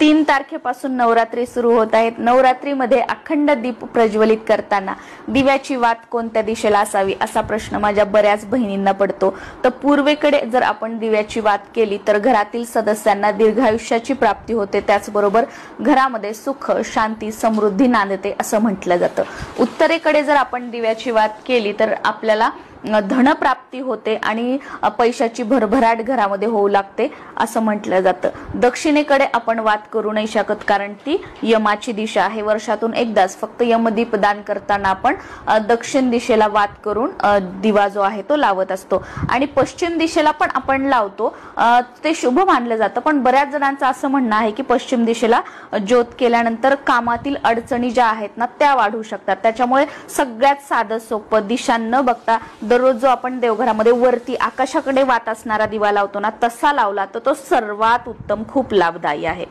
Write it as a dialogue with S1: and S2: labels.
S1: 3 तारखेपासून नवरात्री सुरू होत आहेत। नवरात्रीमध्ये अखंड दीप प्रज्वलित करताना दिव्याची वात कोणत्या दिशेला असावी असा प्रश्न माझ्या बऱ्याच बहिणींना पडतो। तर पूर्वेकडे जर आपण दिव्याची वात केली तर घरातील सदस्यांना दीर्घायुष्याची प्राप्ती होते, त्याचबरोबर घरामध्ये सुख, शांती, समृद्धी नांदते असं म्हटलं जातं। उत्तरेकडे जर आपण दिव्याची वात केली तर आपल्याला धनप्राप्ती होते आणि पैशाची भरभराट घरामध्ये होऊ लागते असं म्हटलं जातं। दक्षिणेकडे आपण वात करू नाही शकत कारण ती यमाची दिशा आहे। वर्षातून एकदाच फक्त यमदीप दान करताना आपण दक्षिण दिशेला वात करून दिवा जो आहे तो लावत असतो आणि पश्चिम दिशेला पण आपण लावतो, ते शुभ मानलं जातं। पण बऱ्याच जणांचं असं म्हणणं आहे की पश्चिम दिशेला ज्योत केल्यानंतर कामातील अडचणी ज्या आहेत ना त्या वाढू शकतात। त्याच्यामुळे सगळ्यात साधं सोपं दिशा न बघता दररोज जो आपण देवघरामध्ये वरती आकाशाकडे वात असणारा दिवा लावतो ना तसा लावला तर तो सर्वात उत्तम, खूप लाभदायी आहे।